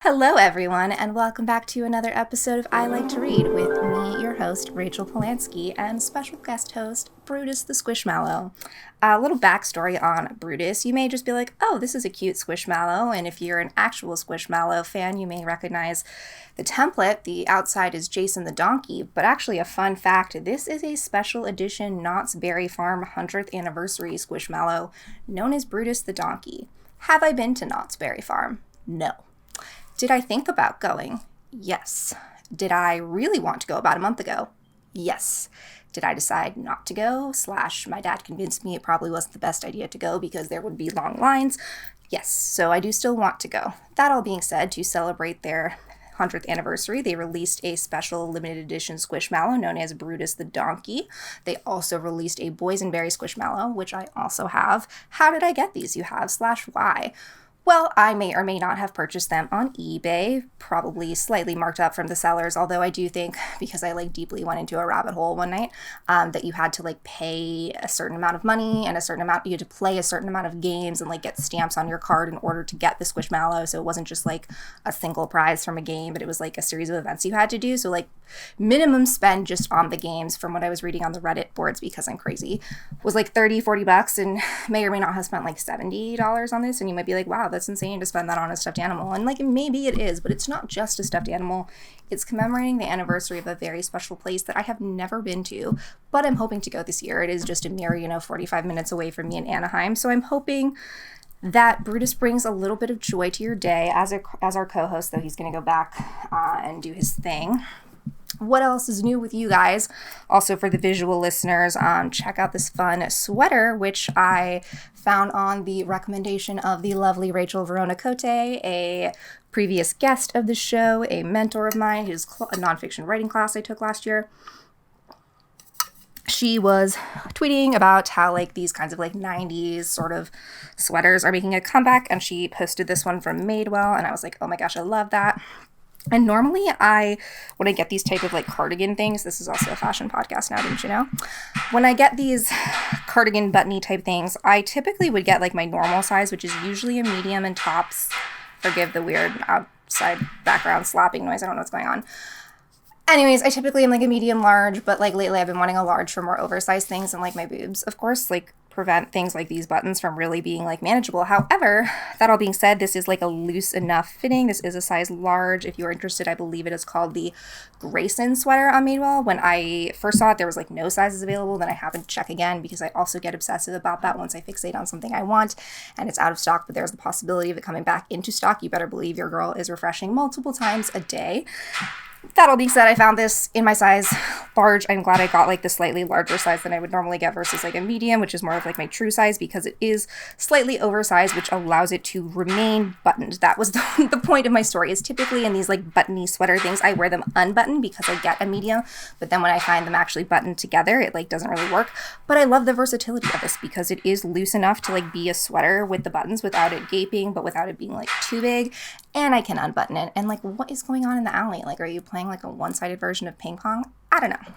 Hello, everyone, and welcome back to another episode of I Like to Read with me, your host, Rachel Polanski, and special guest host, Brutus the Squishmallow. A little backstory on Brutus. You may just be like, oh, this is a cute Squishmallow, and if you're an actual Squishmallow fan, you may recognize the template. The outside is Jason the Donkey, but actually a fun fact, this is a special edition Knott's Berry Farm 100th anniversary Squishmallow known as Brutus the Donkey. Have I been to Knott's Berry Farm? No. Did I think about going? Yes. Did I really want to go about a month ago? Yes. Did I decide not to go? / my dad convinced me it probably wasn't the best idea to go because there would be long lines? Yes. So I do still want to go. That all being said, to celebrate their 100th anniversary, they released a special limited edition Squishmallow known as Brutus the Donkey. They also released a Boysenberry Squishmallow, which I also have. How did I get these? You have / why? Well, I may or may not have purchased them on eBay, probably slightly marked up from the sellers, although I do think, because I deeply went into a rabbit hole one night, that you had to pay a certain amount of money and you had to play a certain amount of games and get stamps on your card in order to get the Squishmallow. So it wasn't just a single prize from a game, but it was a series of events you had to do. So minimum spend just on the games, from what I was reading on the Reddit boards, because I'm crazy, was $30-$40 and may or may not have spent $70 on this. And you might be like, wow, that's insane to spend that on a stuffed animal. And maybe it is, but it's not just a stuffed animal. It's commemorating the anniversary of a very special place that I have never been to, but I'm hoping to go this year. It is just a mere 45 minutes away from me in Anaheim. So I'm hoping that Brutus brings a little bit of joy to your day as our co-host, though he's going to go back and do his thing. What else is new with you guys? Also, for the visual listeners, check out this fun sweater, which I found on the recommendation of the lovely Rachel Verona Cote, a previous guest of the show, a mentor of mine, whose a nonfiction writing class I took last year. She was tweeting about how these kinds of 90s sort of sweaters are making a comeback, and she posted this one from Madewell, and I was like, oh my gosh, I love that. And normally when I get these type of cardigan things, this is also a fashion podcast now, didn't you know? When I get these cardigan buttony type things, I typically would get my normal size, which is usually a medium in tops. Forgive the weird outside background slapping noise. I don't know what's going on. Anyways, I typically am a medium large, but lately I've been wanting a large for more oversized things, and my boobs, of course, prevent things like these buttons from really being manageable. However, that all being said, this is a loose enough fitting. This is a size large. If you're interested, I believe it is called the Grayson sweater on Madewell. When I first saw it, there was no sizes available. Then I happened to check again because I also get obsessive about that once I fixate on something I want and it's out of stock, but there's the possibility of it coming back into stock. You better believe your girl is refreshing multiple times a day. That all being said, I found this in my size large. I'm glad I got the slightly larger size than I would normally get versus a medium, which is more of my true size, because it is slightly oversized, which allows it to remain buttoned. That was the point of my story, is typically in these buttony sweater things, I wear them unbuttoned because I get a medium, but then when I find them actually buttoned together, it doesn't really work. But I love the versatility of this because it is loose enough to be a sweater with the buttons without it gaping, but without it being too big, and I can unbutton it. And what is going on in the alley? Are you playing a one-sided version of ping pong? I don't know.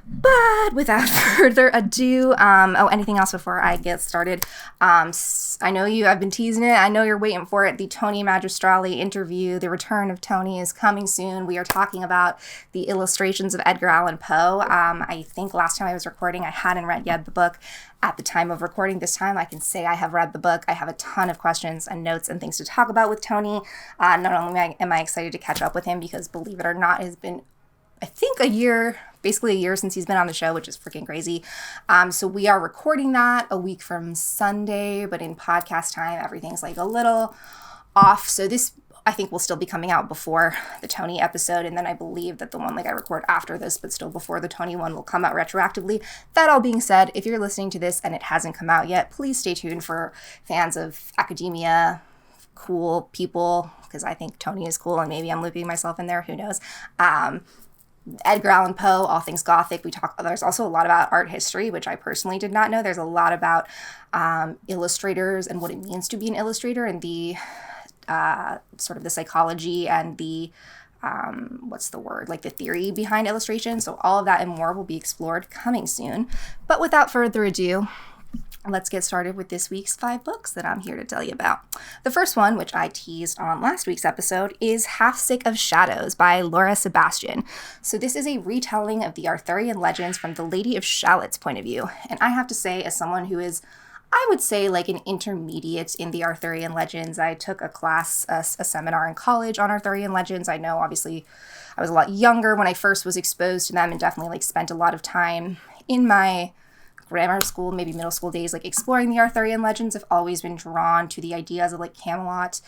But without further ado, anything else before I get started? I know I've been teasing it. I know you're waiting for it. The Tony Magistrali interview, the return of Tony, is coming soon. We are talking about the illustrations of Edgar Allan Poe. I think last time I was recording, I hadn't read yet the book. At the time of recording this time, I can say I have read the book. I have a ton of questions and notes and things to talk about with Tony. Not only am I excited to catch up with him, because believe it or not, it has been, I think, basically a year since he's been on the show, which is freaking crazy. So we are recording that a week from Sunday, but in podcast time, everything's a little off. So this, I think, will still be coming out before the Tony episode, and then I believe that the one I record after this, but still before the Tony one, will come out retroactively. That all being said, if you're listening to this and it hasn't come out yet, please stay tuned for fans of academia, cool people, because I think Tony is cool, and maybe I'm looping myself in there, who knows. Edgar Allan Poe, all things Gothic. There's also a lot about art history, which I personally did not know. There's a lot about illustrators and what it means to be an illustrator, and the sort of the psychology and the the theory behind illustration. So all of that and more will be explored coming soon. But without further ado, let's get started with this week's 5 books that I'm here to tell you about. The first one, which I teased on last week's episode, is Half Sick of Shadows by Laura Sebastian. So this is a retelling of the Arthurian legends from the Lady of Shalot's point of view. And I have to say, as someone who is, I would say, like an intermediate in the Arthurian legends, I took a class, a seminar in college on Arthurian legends. I know, obviously, I was a lot younger when I first was exposed to them and definitely like spent a lot of time in my grammar school, maybe middle school days, like exploring the Arthurian legends. I've always been drawn to the ideas of like Camelot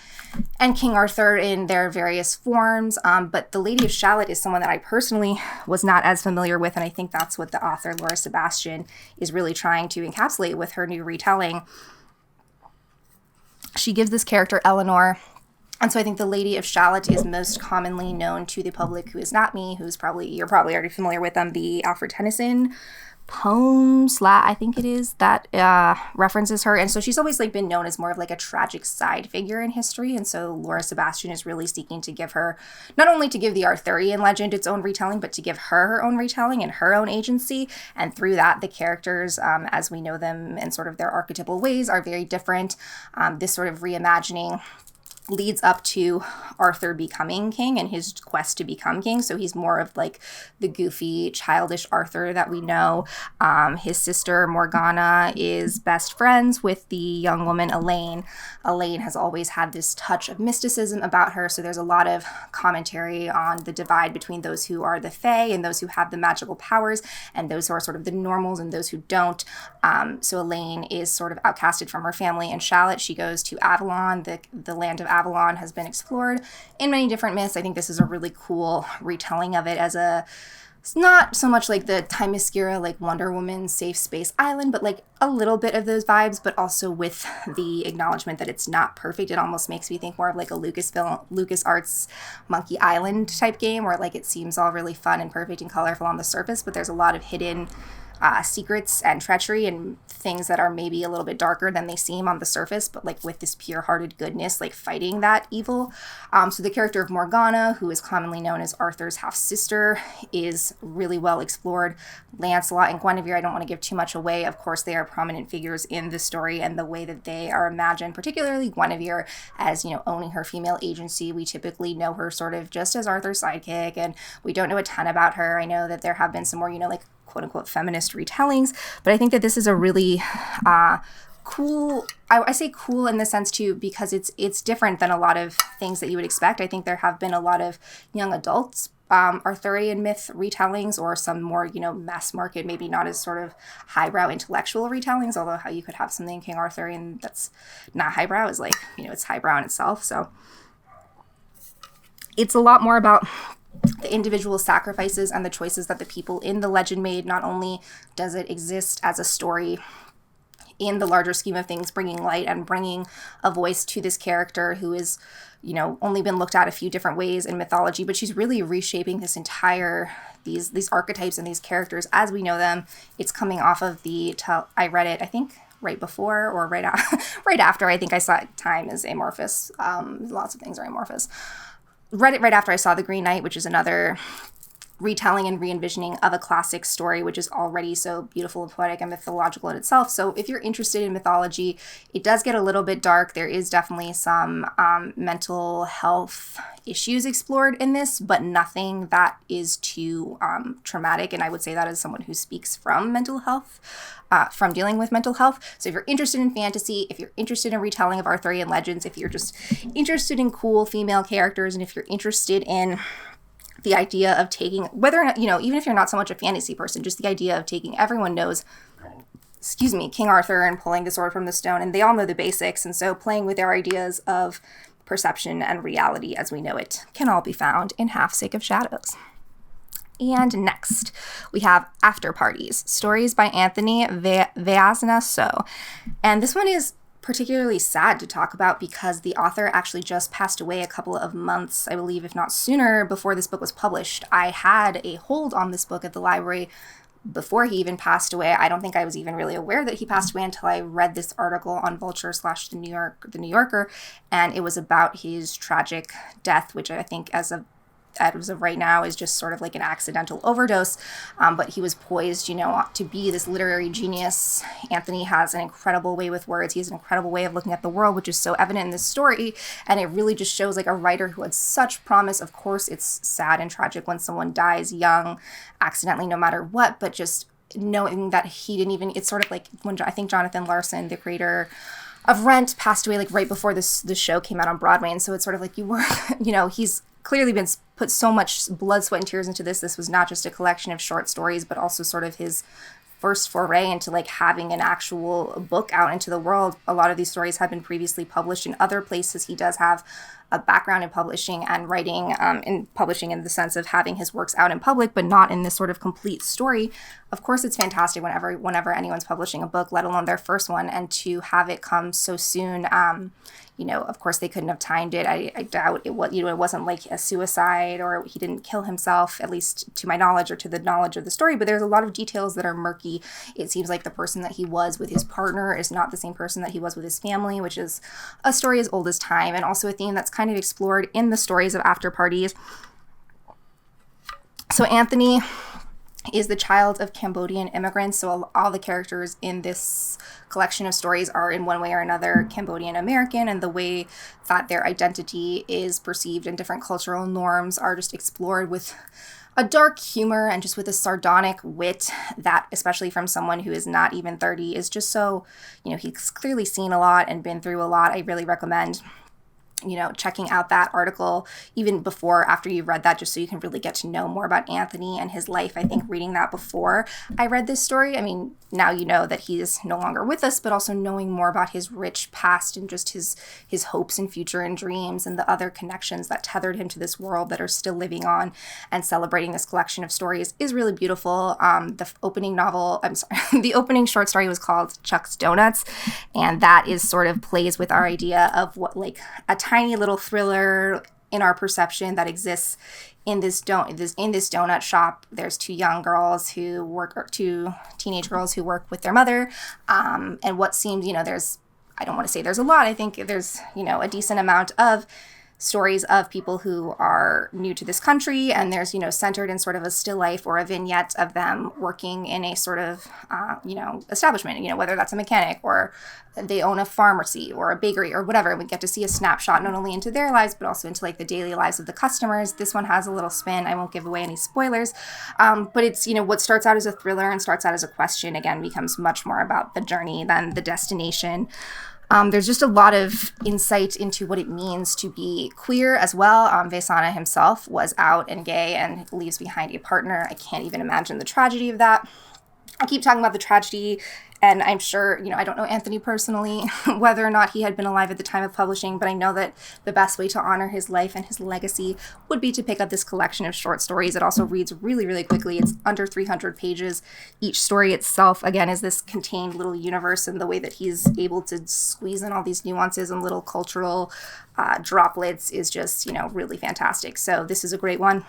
and King Arthur in their various forms. But the Lady of Shalott is someone that I personally was not as familiar with. And I think that's what the author, Laura Sebastian, is really trying to encapsulate with her new retelling. She gives this character Eleanor. And so I think the Lady of Shalott is most commonly known to the public who is not me, you're probably already familiar with them, the Alfred Tennyson poem I think it is that references her. And so she's always like been known as more of like a tragic side figure in history. And so Laura Sebastian is really seeking to give her, not only to give the Arthurian legend its own retelling, but to give her own retelling and her own agency. And through that, the characters, as we know them and sort of their archetypal ways, are very different. This sort of reimagining leads up to Arthur becoming king and his quest to become king. So he's more of like the goofy, childish Arthur that we know. His sister Morgana is best friends with the young woman Elaine. Elaine has always had this touch of mysticism about her. So there's a lot of commentary on the divide between those who are the Fae and those who have the magical powers, and those who are sort of the normals and those who don't. So Elaine is sort of outcasted from her family. And Shalott, she goes to Avalon, the land of Avalon has been explored in many different myths. I think this is a really cool retelling of it as it's not so much like the Themyscira, like Wonder Woman safe space island, but like a little bit of those vibes, but also with the acknowledgement that it's not perfect. It almost makes me think more of like a LucasArts Monkey Island type game where like it seems all really fun and perfect and colorful on the surface, but there's a lot of hidden secrets and treachery and things that are maybe a little bit darker than they seem on the surface, but like with this pure-hearted goodness, like fighting that evil. So the character of Morgana, who is commonly known as Arthur's half-sister, is really well explored. Lancelot and Guinevere, I don't want to give too much away. Of course, they are prominent figures in the story and the way that they are imagined, particularly Guinevere as, owning her female agency. We typically know her sort of just as Arthur's sidekick, and we don't know a ton about her. I know that there have been some more, like quote-unquote feminist retellings, but I think that this is a really cool, I say cool in the sense too because it's different than a lot of things that you would expect. I think there have been a lot of young adults Arthurian myth retellings, or some more mass market, maybe not as sort of highbrow intellectual retellings, although how you could have something King Arthurian that's not highbrow is like it's highbrow in itself. So it's a lot more about the individual sacrifices and the choices that the people in the legend made. Not only does it exist as a story in the larger scheme of things, bringing light and bringing a voice to this character who is, only been looked at a few different ways in mythology, but she's really reshaping this entire, these archetypes and these characters as we know them. It's coming off of I read it, I think, right before or right after. I think I saw Time is amorphous. Lots of things are amorphous. Read it right after I saw The Green Knight, which is another retelling and re-envisioning of a classic story, which is already so beautiful and poetic and mythological in itself. So if you're interested in mythology, it does get a little bit dark. There is definitely some mental health issues explored in this, but nothing that is too traumatic. And I would say that as someone who speaks from mental health, from dealing with mental health. So if you're interested in fantasy, if you're interested in retelling of Arthurian legends, if you're just interested in cool female characters, and if you're interested in the idea of taking, whether or not, even if you're not so much a fantasy person, just the idea of taking, everyone knows, King Arthur and pulling the sword from the stone, and they all know the basics. And so playing with their ideas of perception and reality as we know it can all be found in Half Sick of Shadows. And next, we have Afterparties, stories by Anthony Veasna. And this one is particularly sad to talk about because the author actually just passed away a couple of months, I believe, if not sooner, before this book was published. I had a hold on this book at the library before he even passed away. I don't think I was even really aware that he passed away until I read this article on Vulture / the New Yorker, and it was about his tragic death, which I think as a as of right now is just sort of like an accidental overdose, but he was poised, to be this literary genius. Anthony has an incredible way with words. He has an incredible way of looking at the world, which is so evident in this story, and it really just shows like a writer who had such promise. Of course, it's sad and tragic when someone dies young, accidentally, no matter what, but just knowing that he didn't even, it's sort of like when I think Jonathan Larson, the creator of Rent, passed away like right before the show came out on Broadway, and so it's sort of like you were, he's clearly been put so much blood, sweat, and tears into this. This was not just a collection of short stories, but also sort of his first foray into like having an actual book out into the world. A lot of these stories have been previously published in other places. He does have a background in publishing and writing, in publishing in the sense of having his works out in public, but not in this sort of complete story. Of course, it's fantastic whenever anyone's publishing a book, let alone their first one, and to have it come so soon. Of course, they couldn't have timed it. I doubt it was, it wasn't like a suicide or he didn't kill himself, at least to my knowledge or to the knowledge of the story. But there's a lot of details that are murky. It seems like the person that he was with his partner is not the same person that he was with his family, which is a story as old as time, and also a theme that's kind of explored in the stories of Afterparties. So Anthony is the child of Cambodian immigrants. So all the characters in this collection of stories are in one way or another Cambodian American, and the way that their identity is perceived and different cultural norms are just explored with a dark humor and just with a sardonic wit that, especially from someone who is not even 30, is just so, he's clearly seen a lot and been through a lot. I really recommend checking out that article even before, after you've read that, just so you can really get to know more about Anthony and his life. I think reading that before I read this story, now you know that he is no longer with us, but also knowing more about his rich past and just his hopes and future and dreams and the other connections that tethered him to this world that are still living on and celebrating this collection of stories is really beautiful. The opening short story was called Chuck's Donuts, and that is sort of plays with our idea of what like a tiny little thriller in our perception that exists in this donut shop. There's two teenage girls who work with their mother, and what seems, I don't want to say there's a lot. I think there's, a decent amount of stories of people who are new to this country, and there's, centered in sort of a still life or a vignette of them working in a sort of, establishment, whether that's a mechanic or they own a pharmacy or a bakery or whatever. We get to see a snapshot not only into their lives, but also into like the daily lives of the customers. This one has a little spin. I won't give away any spoilers, but it's, what starts out as a thriller and starts out as a question, again, becomes much more about the journey than the destination. There's just a lot of insight into what it means to be queer as well. Veasna himself was out and gay and leaves behind a partner. I can't even imagine the tragedy of that. I keep talking about the tragedy, and I'm sure, I don't know Anthony personally, whether or not he had been alive at the time of publishing, but I know that the best way to honor his life and his legacy would be to pick up this collection of short stories. It also reads really, really quickly. It's under 300 pages. Each story itself, again, is this contained little universe, and the way that he's able to squeeze in all these nuances and little cultural droplets is just, really fantastic. So this is a great one.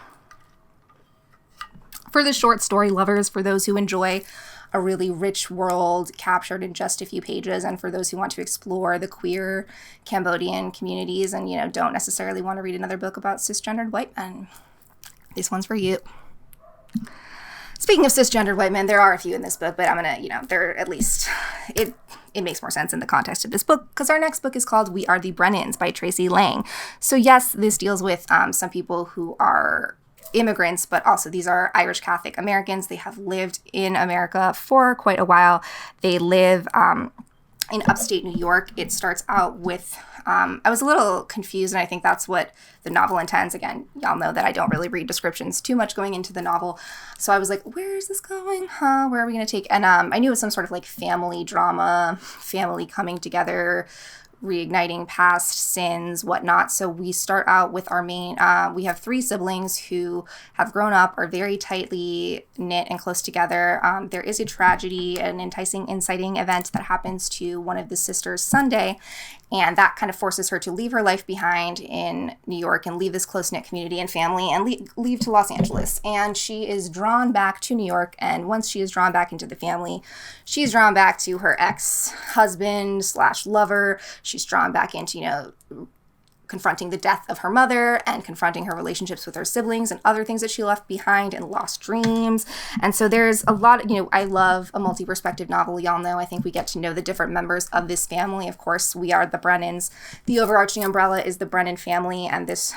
For the short story lovers, for those who enjoy a really rich world captured in just a few pages, and for those who want to explore the queer Cambodian communities and, don't necessarily want to read another book about cisgendered white men, this one's for you. Speaking of cisgendered white men, there are a few in this book, but I'm going to, they're at least, it makes more sense in the context of this book, because our next book is called We Are the Brennans by Tracey Lange. So yes, this deals with some people who are immigrants, but also these are Irish Catholic Americans. They have lived in America for quite a while. They live in upstate New York. It starts out with, I was a little confused, and I think that's what the novel intends. Again, y'all know that I don't really read descriptions too much going into the novel. So I was like, where is this going? Where are we going to take? And I knew it was some sort of like family drama, family coming together, reigniting past sins, whatnot. So we start out with our main, we have three siblings who have grown up, are very tightly knit and close together. There is a tragedy, an inciting event that happens to one of the sisters Sunday, and that kind of forces her to leave her life behind in New York and leave this close-knit community and family and leave to Los Angeles. And she is drawn back to New York, and once she is drawn back into the family, she's drawn back to her ex-husband / lover. She's drawn back into, confronting the death of her mother and confronting her relationships with her siblings and other things that she left behind and lost dreams. And so there's a lot, I love a multi-perspective novel. Y'all know, I think we get to know the different members of this family. Of course, we are the Brennans. The overarching umbrella is the Brennan family, and this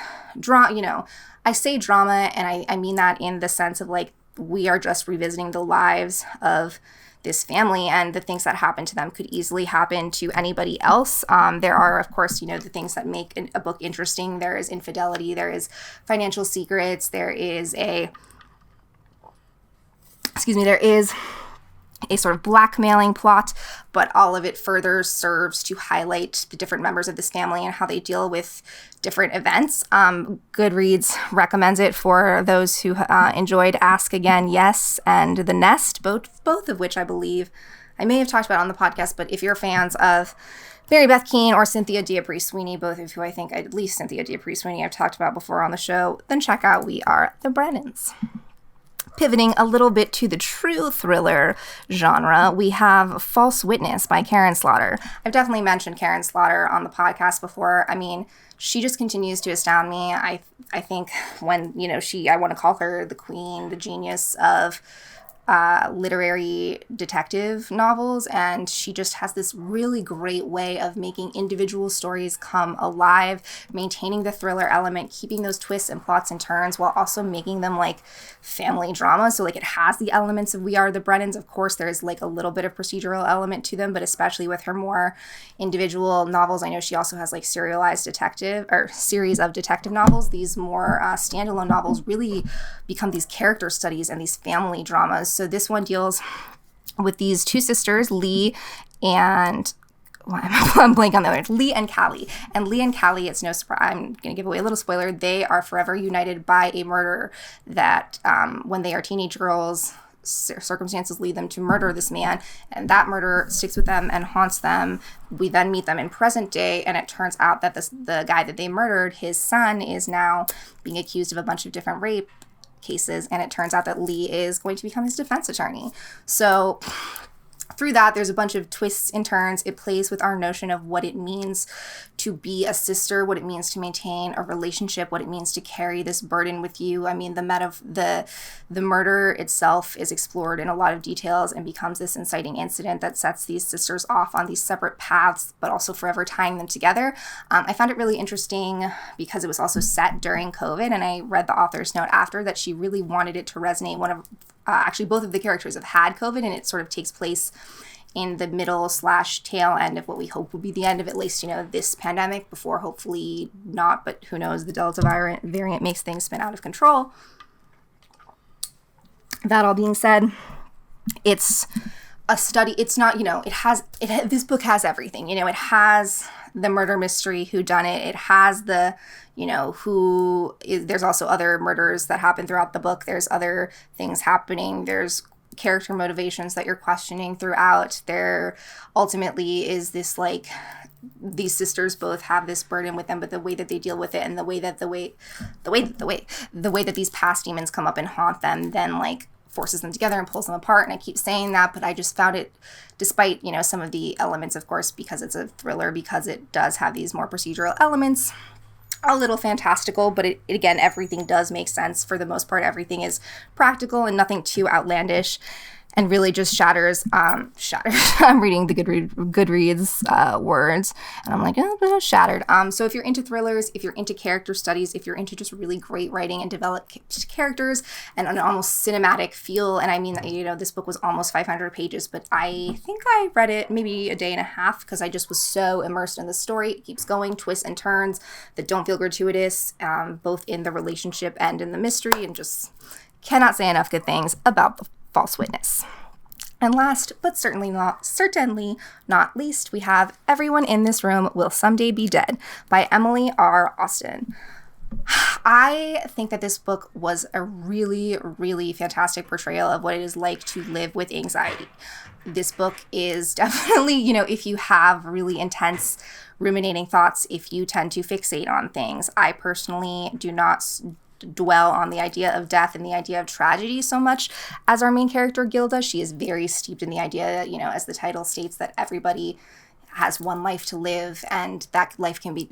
I say drama, and I mean that in the sense of like, we are just revisiting the lives of this family, and the things that happen to them could easily happen to anybody else. There are, of course, the things that make a book interesting. There is infidelity, there is financial secrets, there is a sort of blackmailing plot, but all of it further serves to highlight the different members of this family and how they deal with different events. Goodreads recommends it for those who enjoyed Ask Again, Yes, and The Nest, both of which I believe I may have talked about on the podcast, but if you're fans of Mary Beth Keane or Cynthia D'Aprix-Sweeney, both of who I think, at least Cynthia D'Aprix-Sweeney, I've talked about before on the show, then check out We Are the Brennans. Pivoting a little bit to the true thriller genre, we have False Witness by Karin Slaughter. I've definitely mentioned Karin Slaughter on the podcast before. I mean, she just continues to astound me. I think when, I want to call her the queen, the genius of literary detective novels, and she just has this really great way of making individual stories come alive, maintaining the thriller element, keeping those twists and plots and turns while also making them like family drama. So like it has the elements of We Are the Brennans. Of course, there's like a little bit of procedural element to them, but especially with her more individual novels, I know she also has like serialized detective or series of detective novels. These more standalone novels really become these character studies and these family dramas. So this one deals with these two sisters, Lee and I'm blank on the other. Lee and Callie. And Lee and Callie, it's no surprise, I'm going to give away a little spoiler, they are forever united by a murder that when they are teenage girls, circumstances lead them to murder this man, and that murder sticks with them and haunts them. We then meet them in present day, and it turns out that the guy that they murdered, his son, is now being accused of a bunch of different rape cases, and it turns out that Lee is going to become his defense attorney. So through that, there's a bunch of twists and turns. It plays with our notion of what it means to be a sister, what it means to maintain a relationship, what it means to carry this burden with you. I mean, the murder itself is explored in a lot of details and becomes this inciting incident that sets these sisters off on these separate paths, but also forever tying them together. I found it really interesting because it was also set during COVID, and I read the author's note after that she really wanted it to resonate. Actually, both of the characters have had COVID, and it sort of takes place in the middle/tail end of what we hope will be the end of at least, this pandemic, before hopefully not, but who knows, the Delta variant makes things spin out of control. That all being said, it's a study. It's not, this book has everything. It has the murder mystery, whodunit. It has the, there's also other murders that happen throughout the book. There's other things happening. There's character motivations that you're questioning throughout. There ultimately is this these sisters both have this burden with them, but the way that they deal with it and the way that these past demons come up and haunt them then forces them together and pulls them apart. And I keep saying that, but I just found it, despite, some of the elements, of course, because it's a thriller, because it does have these more procedural elements, a little fantastical, but it again, everything does make sense. For the most part, everything is practical and nothing too outlandish, and really just shatters. I'm reading the Goodreads words, and I'm like, shattered. So if you're into thrillers, if you're into character studies, if you're into just really great writing and developed characters and an almost cinematic feel, and I mean, this book was almost 500 pages, but I think I read it maybe a day and a half because I just was so immersed in the story. It keeps going, twists and turns that don't feel gratuitous, both in the relationship and in the mystery, and just cannot say enough good things about the False Witness. And last, but certainly not least, we have Everyone in This Room Will Someday Be Dead by Emily R. Austen. I think that this book was a really, really fantastic portrayal of what it is like to live with anxiety. This book is definitely, if you have really intense ruminating thoughts, if you tend to fixate on things. I personally do not dwell on the idea of death and the idea of tragedy so much as our main character Gilda. She is very steeped in the idea, as the title states, that everybody has one life to live, and that life can be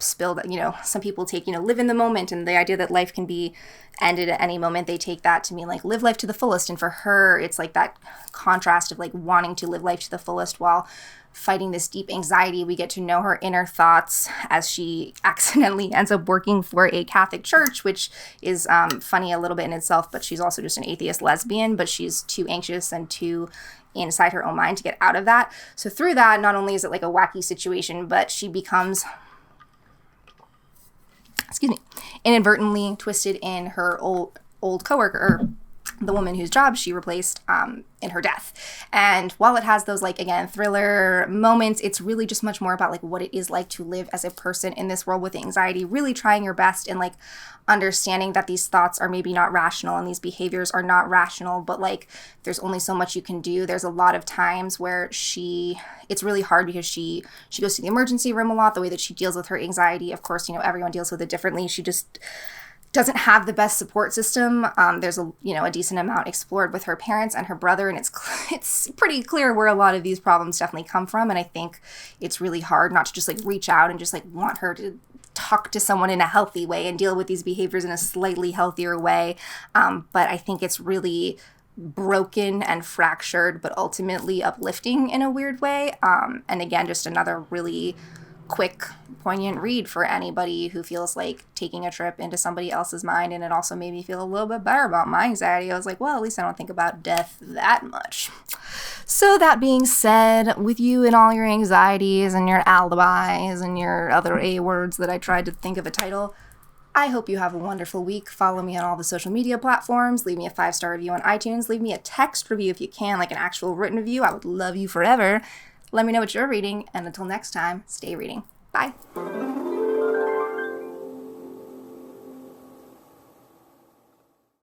spill that, some people take, live in the moment, and the idea that life can be ended at any moment, they take that to mean like live life to the fullest. And for her, it's like that contrast of like wanting to live life to the fullest while fighting this deep anxiety. We get to know her inner thoughts as she accidentally ends up working for a Catholic church, which is funny a little bit in itself, but she's also just an atheist lesbian, but she's too anxious and too inside her own mind to get out of that. So through that, not only is it like a wacky situation, but she becomes, inadvertently twisted in her old coworker, or the woman whose job she replaced in her death. And while it has those, like, again, thriller moments, it's really just much more about like what it is like to live as a person in this world with anxiety, really trying your best and like understanding that these thoughts are maybe not rational and these behaviors are not rational, but like there's only so much you can do. There's a lot of times where it's really hard because she goes to the emergency room a lot. The way that she deals with her anxiety, of course, everyone deals with it differently. She just doesn't have the best support system. There's a decent amount explored with her parents and her brother, and it's pretty clear where a lot of these problems definitely come from. And I think it's really hard not to just like reach out and just like want her to talk to someone in a healthy way and deal with these behaviors in a slightly healthier way. But I think it's really broken and fractured, but ultimately uplifting in a weird way. And again, just another really quick, poignant read for anybody who feels like taking a trip into somebody else's mind. And it also made me feel a little bit better about my anxiety. I was like, well, at least I don't think about death that much. So that being said, with you and all your anxieties and your alibis and your other A words that I tried to think of a title, I hope you have a wonderful week. Follow me on all the social media platforms. Leave me a 5-star review on iTunes. Leave me a text review if you can, like an actual written review. I would love you forever. Let me know what you're reading, and until next time, stay reading. Bye.